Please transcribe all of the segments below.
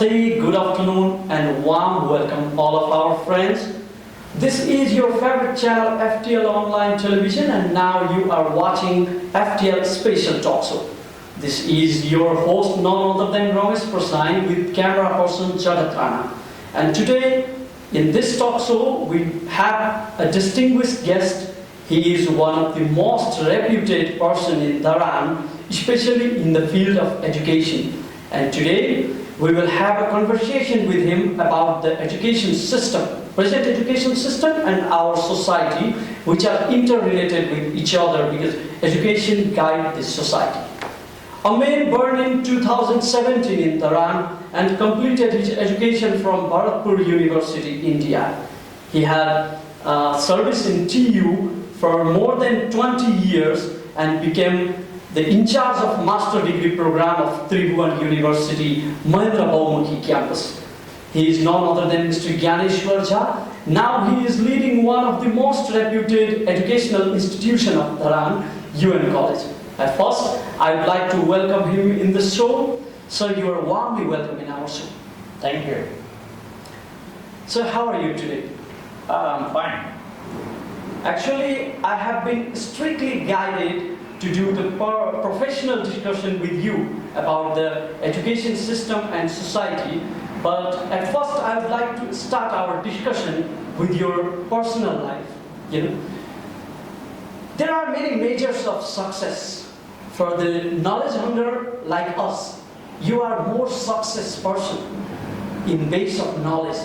Namaste, good afternoon, and warm welcome all of our friends. This is your favorite channel, FTL Online Television, and now you are watching FTL Special Talk Show. This is your host, none other than Gyaneshwor with camera person Dharan. And today, in this talk show, we have a distinguished guest. He is one of the most reputed person in Dharan, especially in the field of education. And today, we will have a conversation with him about the education system, present education system and our society, which are interrelated with each other because education guides this society. A man born in 2017 in Dharan and completed his education from Bharatpur University, India. He had service in T.U. for more than 20 years and became the in charge of master degree program of Tribhuvan University, Mahendra Bahumukhi campus. He is none other than Mr. Gyaneshwor Jha. Now he is leading one of the most reputed educational institution of Dharan, UN College. At first, I would like to welcome him in the show. So you are warmly welcome in our show. Thank you. So how are you today? I'm fine. Actually, I have been strictly guided to do the professional discussion with you about the education system and society. But at first, I would like to start our discussion with your personal life. There are many measures of success for the knowledge hunter like us. You are more success person in base of knowledge,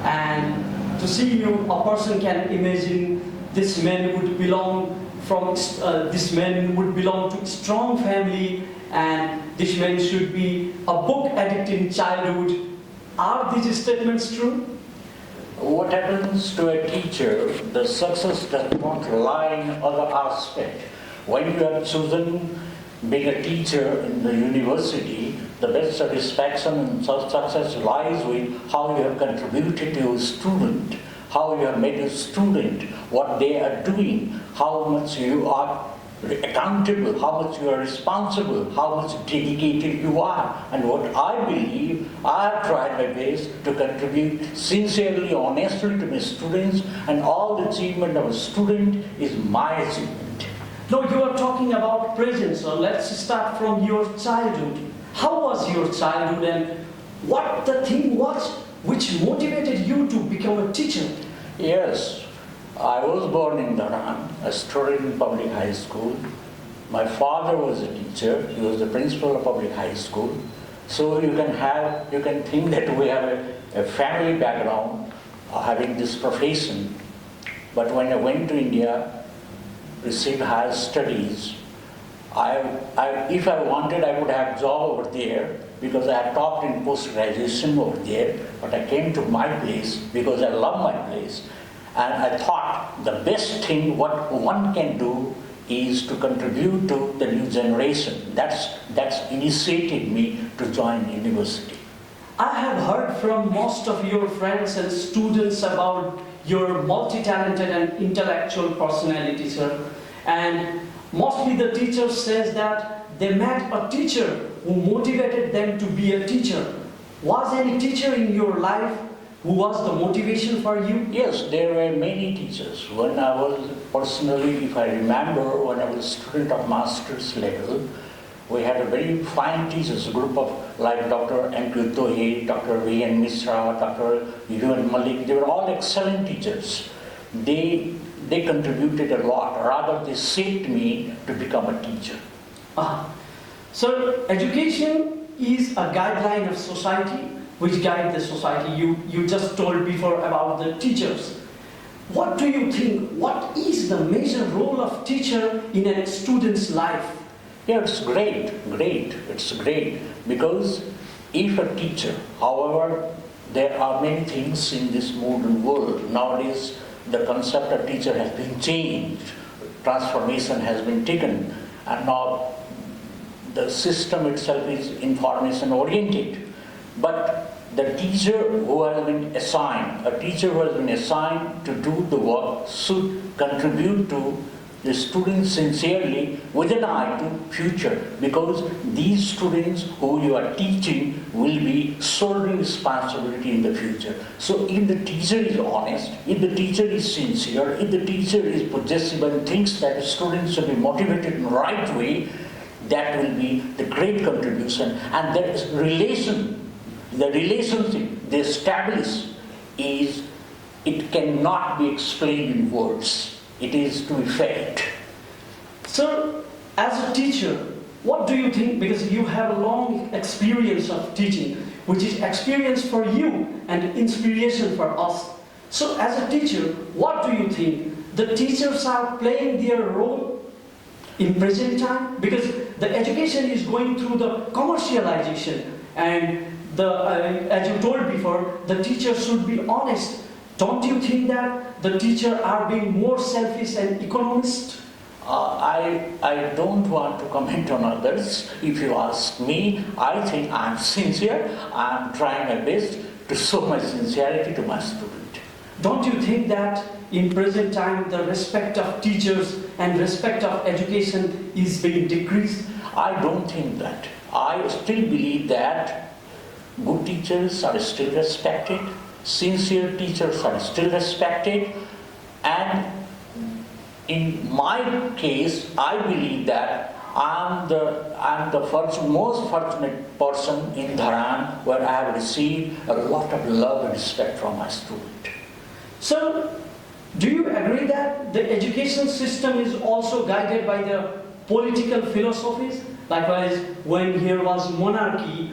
and to see you, a person can imagine this man would belong to strong family, and this man should be a book addict in childhood. Are these statements true? What happens to a teacher, the success does not lie in other aspect. When you have chosen being a teacher in the university, the best satisfaction and success lies with how you have contributed to a student, how you have made a student, what they are doing, how much you are accountable, how much you are responsible, how much dedicated you are. And what I believe, I have tried my best to contribute sincerely, honestly to my students, and all the achievement of a student is my achievement. No, you are talking about present, so let's start from your childhood. How was your childhood, and what the thing was which motivated you to become a teacher? Yes, I was born in Dharan, a student in public high school. My father was a teacher. He was the principal of public high school. So you can think that we have a family background having this profession. But when I went to India, received higher studies, if I wanted, I would have job over there because I had taught in post-graduation over there. But I came to my place because I love my place. And I thought the best thing what one can do is to contribute to the new generation. That's initiated me to join university. I have heard from most of your friends and students about your multi-talented and intellectual personality, sir. And mostly the teacher says that they met a teacher who motivated them to be a teacher. Was any teacher in your life who was the motivation for you? Yes, there were many teachers. When I was personally, if I remember, when I was a student of master's level, we had a very fine teachers, a group of like Dr. M.Q. Tohe, Dr. V.N. Misra, Dr. U.N. Malik. They were all excellent teachers. They contributed a lot. Rather, they shaped me to become a teacher. So, education is a guideline of society which guide the society. You just told before about the teachers. What do you think? What is the major role of teacher in a student's life? Yeah, it's great. It's great because if a teacher, however, there are many things in this modern world. Nowadays, the concept of teacher has been changed. Transformation has been taken, and now the system itself is information oriented. But the teacher who has been assigned, to do the work should contribute to the students sincerely with an eye to future, because these students who you are teaching will be solely responsibility in the future. So if the teacher is honest, if the teacher is sincere, if the teacher is possessive and thinks that the students should be motivated in the right way, that will be the great contribution. And that the relationship they establish is, it cannot be explained in words. It is to be felt. Sir, as a teacher, what do you think, because you have a long experience of teaching, which is experience for you and inspiration for us. So as a teacher, what do you think the teachers are playing their role in present time? Because the education is going through the commercialization, and as you told before, the teacher should be honest. Don't you think that the teachers are being more selfish and economist? I don't want to comment on others. If you ask me, I think I'm sincere. I'm trying my best to show my sincerity to my student. Don't you think that in present time the respect of teachers and respect of education is being decreased? I don't think that. I still believe that good teachers are still respected, sincere teachers are still respected, and in my case, I believe that I'm the most fortunate person in Dharan, where I have received a lot of love and respect from my student. So, do you agree that the education system is also guided by the political philosophies? Likewise, when here was monarchy,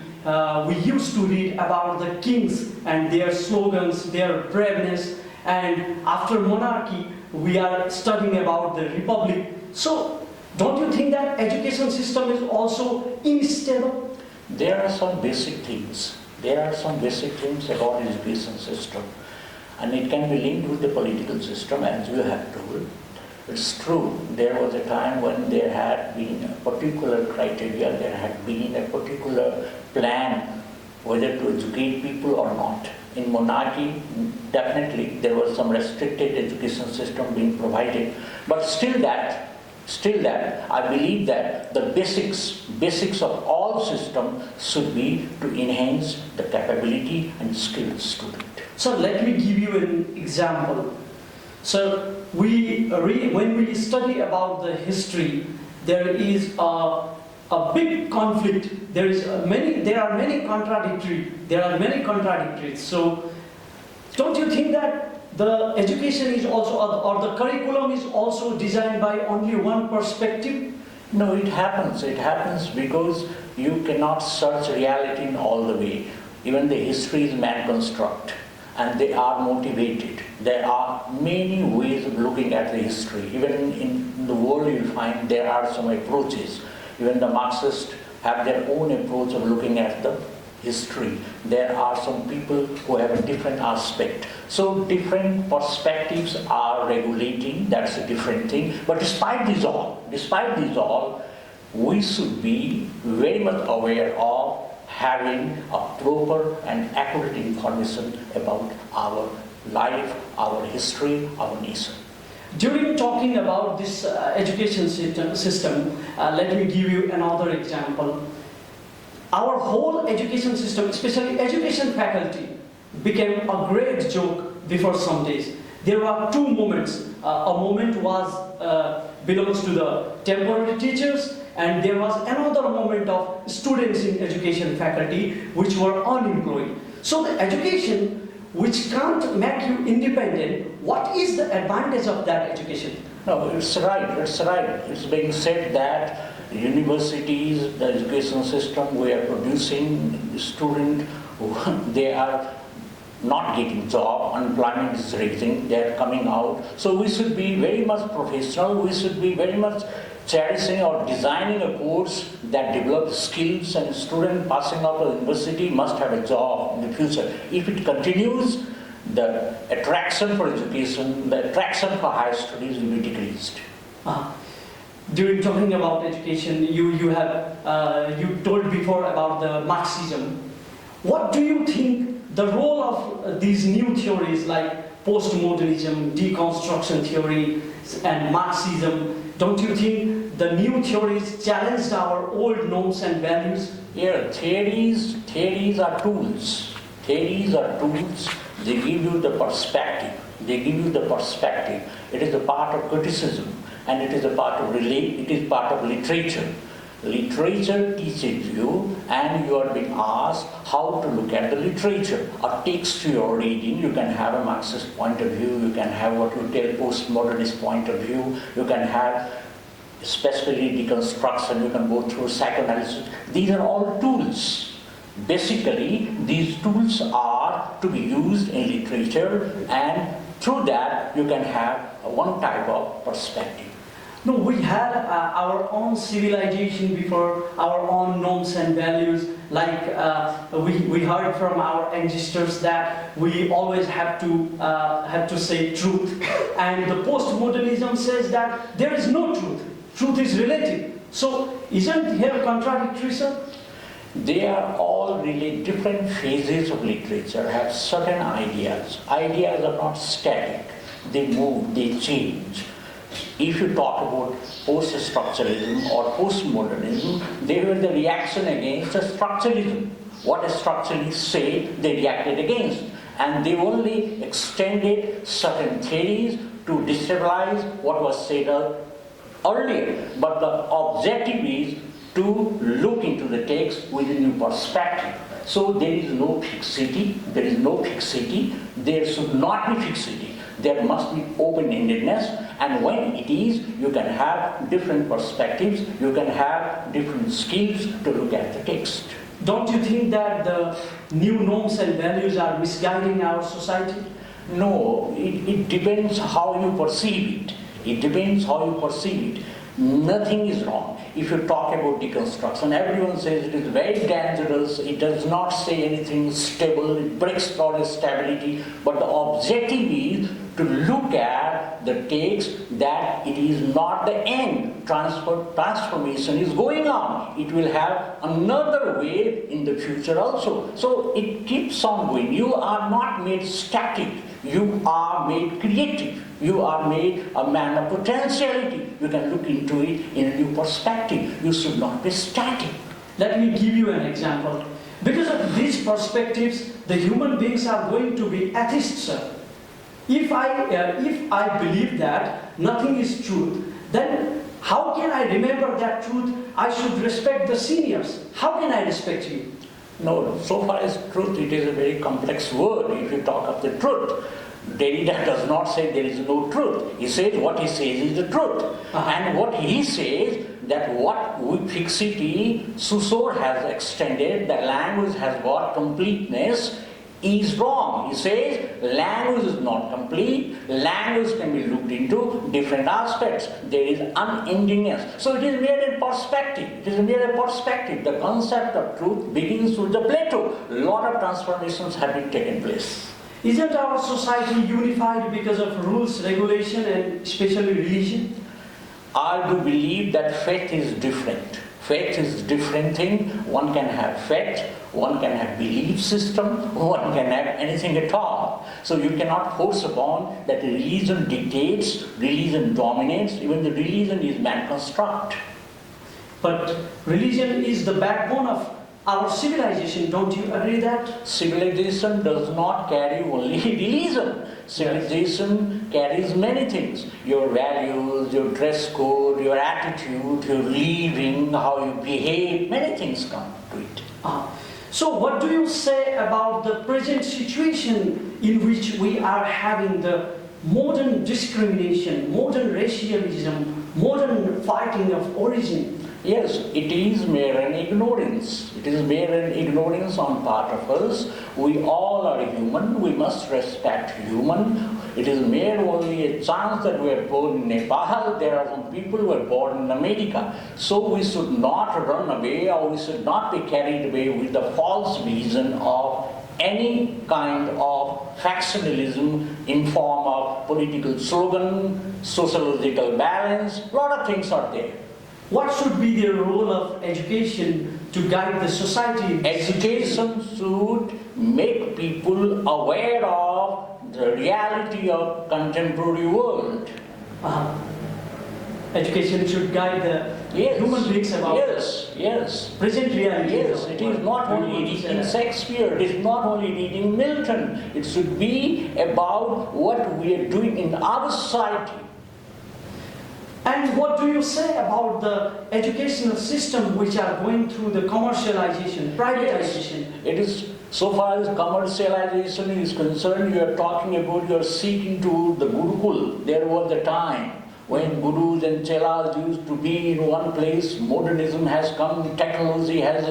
we used to read about the kings and their slogans, their braveness, and after monarchy, we are studying about the republic. So, don't you think that education system is also unstable? There are some basic things. There are some basic things about education system, and it can be linked with the political system, as you have told. It's true, there was a time when there had been a particular criteria, there had been a particular plan whether to educate people or not. In monarchy, definitely there was some restricted education system being provided, but still that, I believe that the basics of all systems should be to enhance the capability and skill of student. So let me give you an example. So when we study about the history, there is a big conflict. There are many contradictories. So don't you think that the education is also, or the curriculum is also designed by only one perspective? No, it happens. It happens because you cannot search reality in all the way. Even the history is man construct, and they are motivated. There are many ways of looking at the history. Even in the world you'll find there are some approaches. Even the Marxists have their own approach of looking at the history. There are some people who have a different aspect. So different perspectives are regulating, that's a different thing. But despite these all, we should be very much aware of having a proper and accurate information about our life, our history, our nation. During talking about this education system, let me give you another example. Our whole education system, especially education faculty, became a great joke before some days. There were two moments. A moment belongs to the temporary teachers, and there was another moment of students in education faculty which were unemployed. So the education which can't make you independent, what is the advantage of that education? No, it's right. It's being said that universities, the education system, we are producing students who they are not getting job, unemployment is rising, they are coming out. So we should be very much professional, we should be very much cherishing or designing a course that develops skills, and student passing out of university must have a job in the future. If it continues, the attraction for education, the attraction for higher studies will be decreased. During talking about education, you told before about the Marxism. What do you think the role of these new theories like postmodernism, deconstruction theory, and Marxism Don't you think the new theories challenged our old norms and values? Yeah, theories are tools. Theories are tools. They give you the perspective. They give you the perspective. It is a part of criticism, and it is a part of literature. Literature teaches you, and you are being asked how to look at the literature. A text you are reading, you can have a Marxist point of view, you can have what you tell postmodernist point of view, you can have specifically deconstruction, you can go through psychoanalysis. These are all tools. Basically, these tools are to be used in literature, and through that you can have one type of perspective. No, we had our own civilization before, our own norms and values. Like we heard from our ancestors that we always have to say truth, and the postmodernism says that there is no truth. Truth is relative. So, isn't here contradictory, sir? They are all really different phases of literature, have certain ideas. Ideas are not static. They move, they change. If you talk about post-structuralism or postmodernism, they were the reaction against the structuralism. What a structuralists say, they reacted against. And they only extended certain theories to destabilize what was said earlier. But the objective is to look into the text with a new perspective. So there is no fixity, there should not be fixity. There must be open-endedness, and when it is, you can have different perspectives, you can have different skills to look at the text. Don't you think that the new norms and values are misguiding our society? No, it depends how you perceive it. It depends how you perceive it. Nothing is wrong. If you talk about deconstruction, everyone says it is very dangerous, it does not say anything stable, it breaks all stability, but the objective is to look at the text that it is not the end. Transformation is going on. It will have another way in the future also. So it keeps on going. You are not made static. You are made creative. You are made a man of potentiality. You can look into it in a new perspective. You should not be static. Let me give you an example. Because of these perspectives, the human beings are going to be atheists, sir. If I believe that nothing is truth, then how can I remember that truth? I should respect the seniors. How can I respect you? No, so far as truth, it is a very complex word if you talk of the truth. Derrida does not say there is no truth. He says what he says is the truth. And what he says, that what with fixity Saussure has extended, the language has got completeness, is wrong. He says language is not complete, language can be looked into different aspects. There is unendingness. So it is mere a perspective. It is mere a perspective. The concept of truth begins with the Plato. A lot of transformations have been taken place. Isn't our society unified because of rules, regulation, and especially religion? I do believe that faith is different. Faith is different thing. One can have faith, one can have belief system, one can have anything at all. So you cannot force upon that religion dictates, religion dominates. Even the religion is man construct. But religion is the backbone of our civilization. Don't you agree that? Civilization does not carry only religion. Civilization carries many things. Your values, your dress code, your attitude, your living, how you behave, many things come to it. So what do you say about the present situation in which we are having the modern discrimination, modern racialism, modern fighting of origin? Yes, it is mere an ignorance. It is mere an ignorance on part of us. We all are human. We must respect human. It is mere only a chance that we are born in Nepal. There are some people who are born in America. So we should not run away, or we should not be carried away with the false vision of any kind of factionalism in form of political slogan, sociological balance. A lot of things are there. What should be the role of education to guide the society? Education should make people aware of the reality of contemporary world. education should guide the human beings about Yes. present reality. Yes, it is not only reading Shakespeare, it is not only reading Milton. It should be about what we are doing in our society. And what do you say about the educational system which are going through the commercialization, privatization? Yes, it is, so far as commercialization is concerned, you are talking about, you are seeking to the Gurukul. There was a time when gurus and chelas used to be in one place. Modernism has come, technology has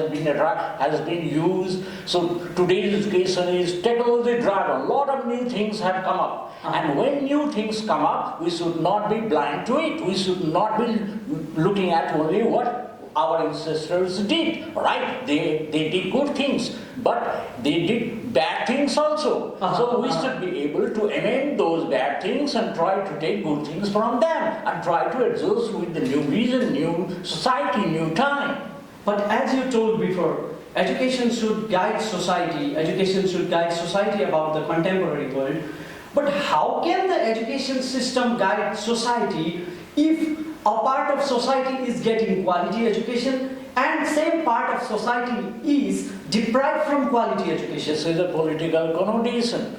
been used. So today's education is technology driven. A lot of new things have come up. And when new things come up, we should not be blind to it. We should not be looking at only what our ancestors did, right? They did good things, but they did bad things also. So we should be able to amend those bad things and try to take good things from them and try to adjust with the new vision, new society, new time. But as you told before, education should guide society. Education should guide society about the contemporary world. But how can the education system guide society if a part of society is getting quality education and same part of society is deprived from quality education? This is a political connotation.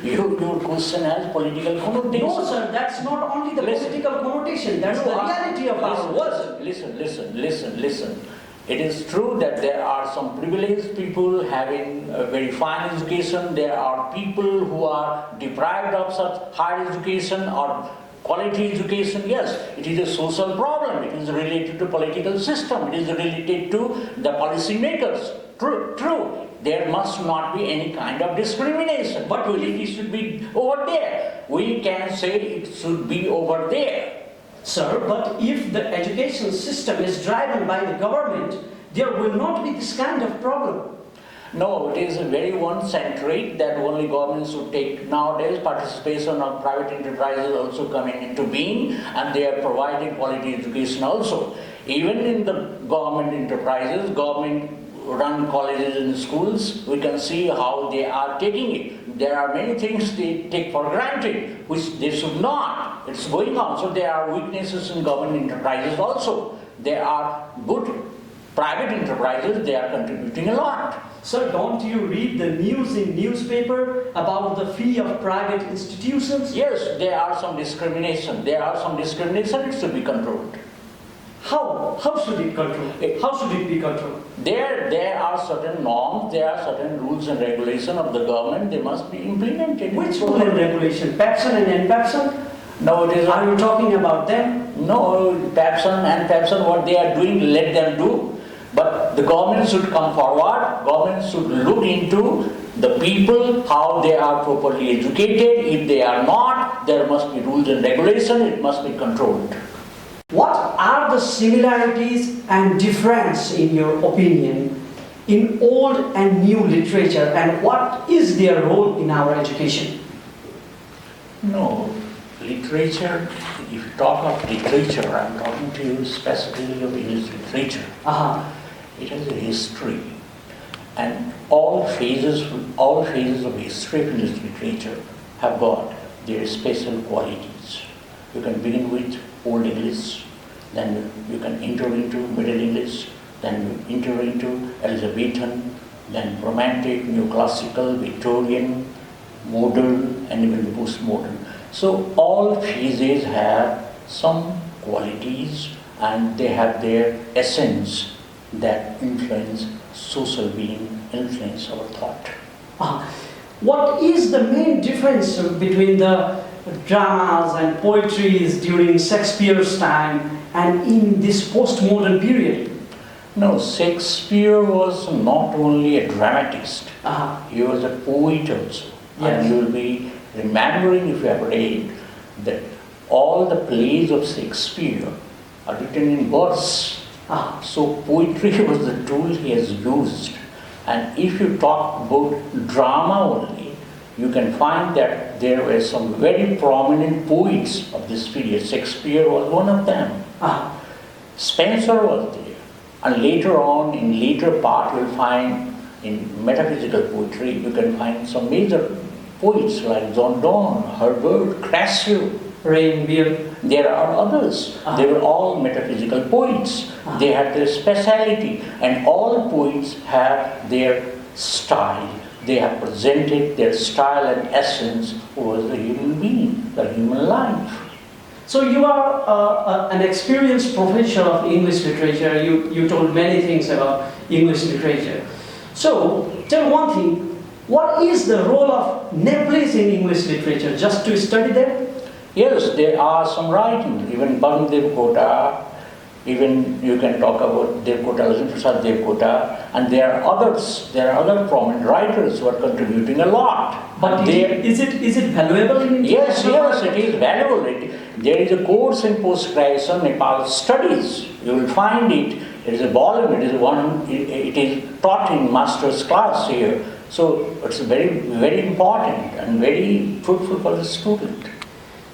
Your question has political connotation. No, sir, that's not only the political connotation, that's the reality of our world. Listen. It is true that there are some privileged people having a very fine education. There are people who are deprived of such higher education or quality education. Yes, it is a social problem. It is related to political system. It is related to the policy makers. True. There must not be any kind of discrimination. But it should be over there. We can say it should be over there. Sir, but if the education system is driven by the government, there will not be this kind of problem. No, it is very one-centric that only governments should take. Nowadays, participation of private enterprises also coming into being, and they are providing quality education also. Even in the government enterprises, government-run colleges and schools, we can see how they are taking it. There are many things they take for granted, which they should not. It's going on. So there are weaknesses in government enterprises also. There are good private enterprises, they are contributing a lot. Sir, don't you read the news in newspaper about the fee of private institutions? Yes, there are some discrimination. It should be controlled. How should it control? How should it be controlled? There are certain norms, there are certain rules and regulations of the government, they must be implemented. Which rule and regulation? PAPSON and NPAPSON? No, it is. Are you talking about them? No, PAPSON, what they are doing, let them do. But the government should come forward, government should look into the people, how they are properly educated. If they are not, there must be rules and regulations, it must be controlled. What are the similarities and difference, in your opinion, in old and new literature, and what is their role in our education? No, literature, if you talk of literature, I'm talking to you specifically of English literature. It has a history, and all phases of history of English literature have got their special qualities. You can begin with Old English, then you can enter into Middle English, then you enter into Elizabethan, then Romantic, Neoclassical, Victorian, Modern, and even Postmodern. So all phases have some qualities and they have their essence that influence social being, influence our thought. What is the main difference between the dramas and poetries during Shakespeare's time and in this postmodern period? No, Shakespeare was not only a dramatist, he was a poet also. Yes. And you will be remembering, if you have read, that all the plays of Shakespeare are written in verse. So poetry was the tool he has used. And if you talk about drama only, you can find that there were some very prominent poets of this period. Shakespeare was one of them. Spencer was there. And later on, in later part, you will find in metaphysical poetry, you can find some major poets like John Donne, Herbert, Crassus, reindeer. There are others. They were all metaphysical poets. They had their speciality, and all poets have their style. They have presented their style and essence over the human being, the human life. So you are an experienced professor of English literature. You told many things about English literature. So tell one thing, what is the role of Nepalese in English literature? Just to study them? Yes, there are some writings, even Bandev Kota, even you can talk about Devkota, Lakshmi Prasad Devkota, and there are other prominent writers who are contributing a lot. But is it valuable in India? Yes, it is valuable. There is a course in post-graduation Nepal studies. You will find it. It is a volume. It is taught in master's class here. So it's very, very important and very fruitful for the student.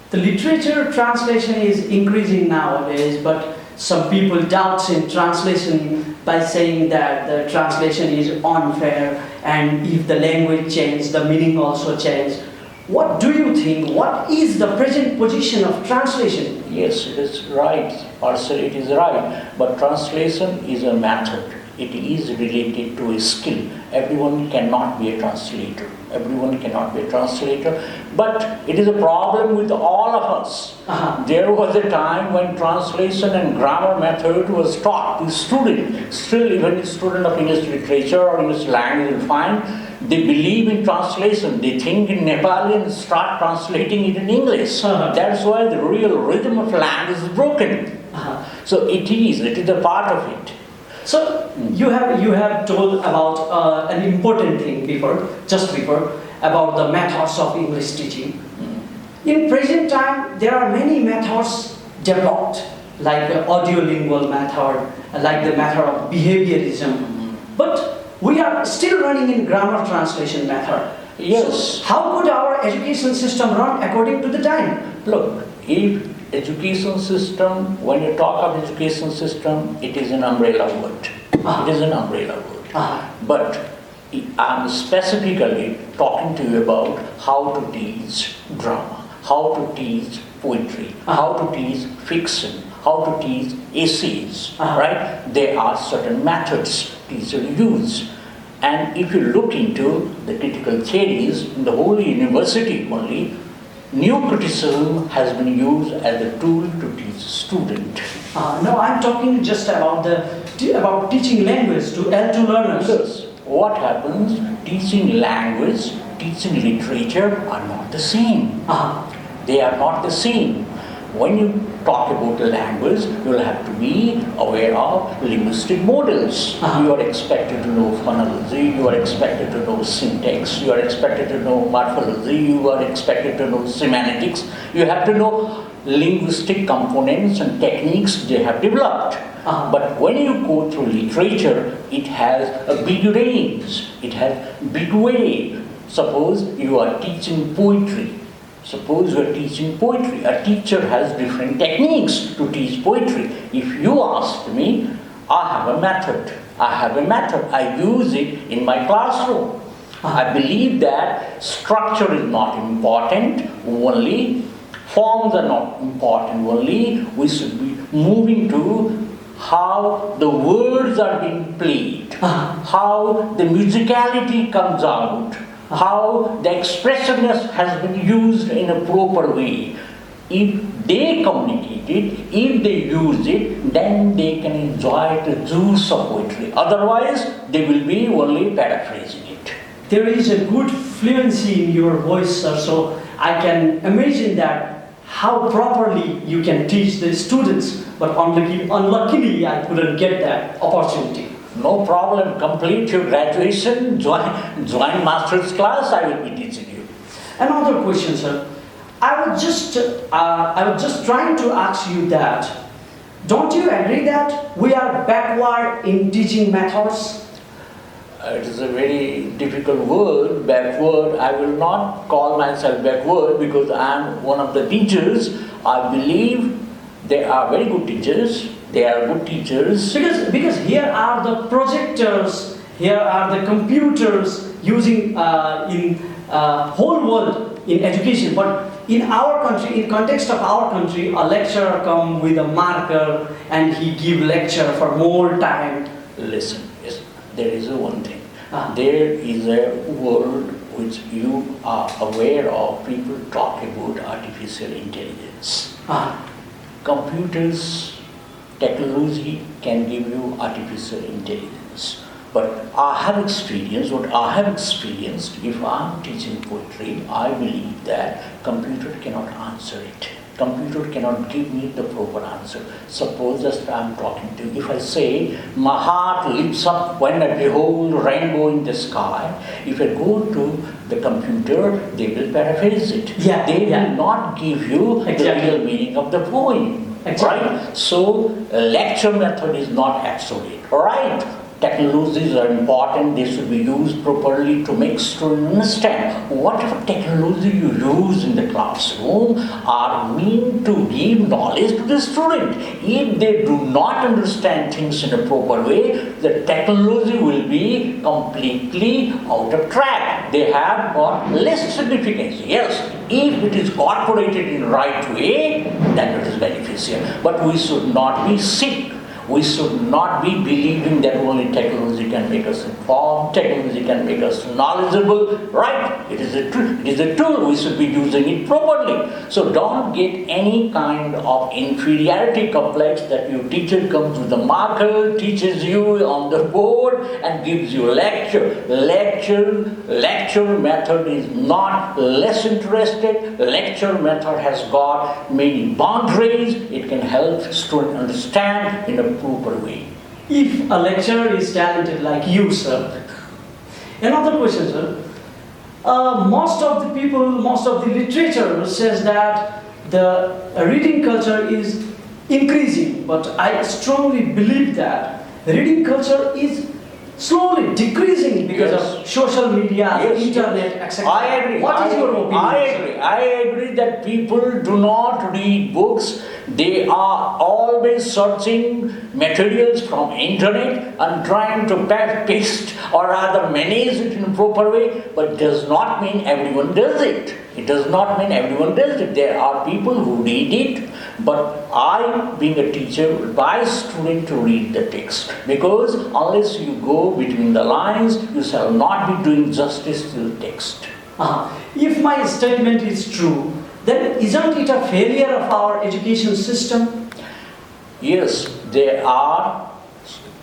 The literature translation is increasing nowadays, but some people doubt in translation by saying that the translation is unfair, and if the language changes, the meaning also changes. What do you think? What is the present position of translation? Yes, it is right. Partially it is right. But translation is a method. It is related to a skill. Everyone cannot be a translator. But it is a problem with all of us. There was a time when translation and grammar method was taught to students. Still, even a student of English literature or English language will find they believe in translation. They think in Nepali and start translating it in English. That's why the real rhythm of language is broken. So it is a part of it. So you have told about an important thing before about the methods of English teaching. In present time, there are many methods developed, like the audiolingual method, like the method of behaviorism. But we are still running in grammar translation method. Yes. So how could our education system run according to the time? Look, if education system, when you talk of education system, it is an umbrella word. It is an umbrella word. But I am specifically talking to you about how to teach drama, how to teach poetry, how to teach fiction, how to teach essays, right? There are certain methods teachers use. And if you look into the critical theories in the whole university only, new criticism has been used as a tool to teach student. No, I'm talking just about teaching language to L2 learners. Yes. What happens? Teaching language, teaching literature are not the same. They are not the same. When you talk about the language, you will have to be aware of linguistic models. You are expected to know phonology, you are expected to know syntax, you are expected to know morphology, you are expected to know semantics. You have to know linguistic components and techniques they have developed. But when you go through literature, it has a big range, it has big way. Suppose you are teaching poetry. A teacher has different techniques to teach poetry. If you ask me, I have a method. I use it in my classroom. I believe that structure is not important only, forms are not important only. We should be moving to how the words are being played, how the musicality comes out, how the expressiveness has been used in a proper way. If they communicate it, if they use it, then they can enjoy the juice of poetry. Otherwise, they will be only paraphrasing it. There is a good fluency in your voice, sir, so I can imagine that how properly you can teach the students, but unluckily I couldn't get that opportunity. No problem. Complete your graduation, join master's class, I will be teaching you. Another question, sir. I was just trying to ask you that. Don't you agree that we are backward in teaching methods? It is a very difficult word, backward. I will not call myself backward because I am one of the teachers. I believe they are very good teachers. They are good teachers. Because here are the projectors, here are the computers using in whole world in education. But in our country, in context of our country, a lecturer come with a marker and he give lecture for more time. Listen, yes, there is a one thing. Ah. There is a world which you are aware of. People talk about artificial intelligence. Ah. Computers, technology can give you artificial intelligence. But I have experienced, what I have experienced, if I am teaching poetry, I believe that computer cannot answer it. Computer cannot give me the proper answer. Suppose just I am talking to you. If I say, my heart lifts up when I behold rainbow in the sky, if I go to the computer, they will paraphrase it. Yeah, They yeah. will not give you Exactly. the real meaning of the poem. Exactly. Right? So, lecture method is not absolute. Right? Technologies are important, they should be used properly to make students understand. Whatever technology you use in the classroom are meant to give knowledge to the student. If they do not understand things in a proper way, the technology will be completely out of track. They have got less significance. Yes, if it is incorporated in the right way, then it is beneficial. But we should not be sick. We should not be believing that only technology can make us informed, technology can make us knowledgeable, right? It is a tool, we should be using it properly. So don't get any kind of inferiority complex that your teacher comes with a marker, teaches you on the board and gives you a lecture. Lecture method is not less interested. Lecture method has got many boundaries. It can help students understand in a proper way. If a lecturer is talented like you, sir, another question, sir. Most of the people, most of the literature says that the reading culture is increasing, but I strongly believe that reading culture is slowly decreasing because of social media, internet, etc. I agree. What is your opinion? I agree that people do not read books. They are always searching materials from internet and trying to paste or rather manage it in a proper way, but does not mean everyone does it. It does not mean everyone does it. There are people who read it, but I, being a teacher, advise students to read the text, because unless you go between the lines, you shall not be doing justice to the text. If my statement is true, then isn't it a failure of our education system? Yes, there are.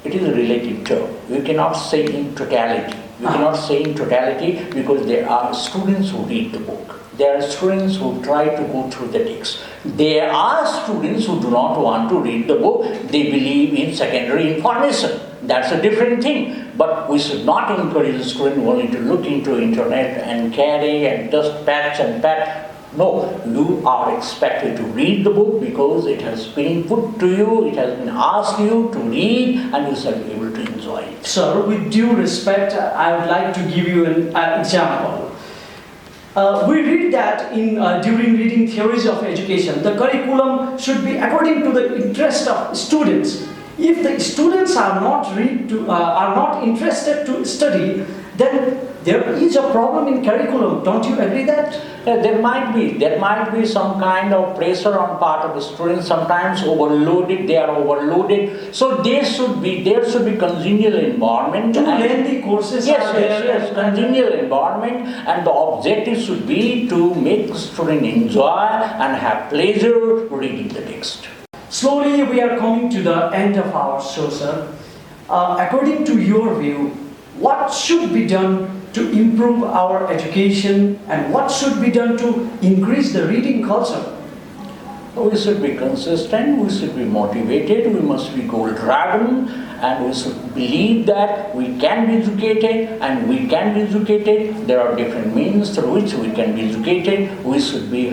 It is a relative term. You cannot say in totality. You cannot say in totality because there are students who read the book. There are students who try to go through the text. There are students who do not want to read the book. They believe in secondary information. That's a different thing. But we should not encourage the student only to look into internet and carry and just patch and pat. No, you are expected to read the book because it has been put to you, it has been asked you to read, and you shall be able to enjoy it. Sir, with due respect, I would like to give you an example. We read that during reading theories of education, the curriculum should be according to the interest of students. If the students are not interested to study, then there is a problem in curriculum. Don't you agree that? There might be some kind of pressure on part of the students. Sometimes they are overloaded. So there should be congenial environment. Too lengthy courses are there. Yes, congenial environment, and the objective should be to make the student enjoy and have pleasure reading the text. Slowly we are coming to the end of our show, sir. According to your view, what should be done to improve our education and what should be done to increase the reading culture? We should be consistent, we should be motivated, we must be goal-driven, and we should believe that we can be educated and we can be educated. There are different means through which we can be educated. We should be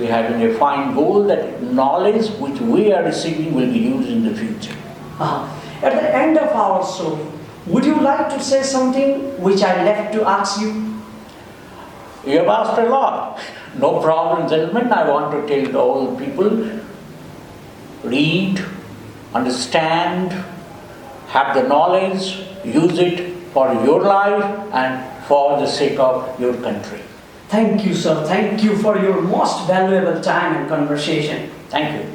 having a fine goal that knowledge which we are receiving will be used in the future. At the end of our show, would you like to say something which I left to ask you? You have asked a lot. No problem, gentlemen. I want to tell all people, read, understand, have the knowledge, use it for your life and for the sake of your country. Thank you, sir. Thank you for your most valuable time and conversation. Thank you.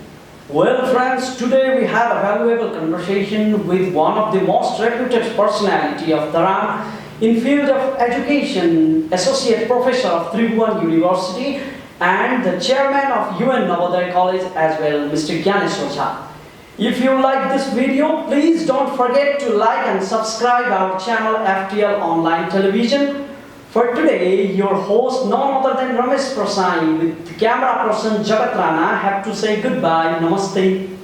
Well, friends, today we had a valuable conversation with one of the most reputed personality of Dharan in field of education, Associate Professor of T.U University and the Chairman of UN Navodaya College as well, Mr. Gyaneshwor Jha. If you like this video, please don't forget to like and subscribe our channel FTL Online Television. For today, your host, none other than Ramesh Prasai, with camera person Jagat Rana, have to say goodbye. Namaste.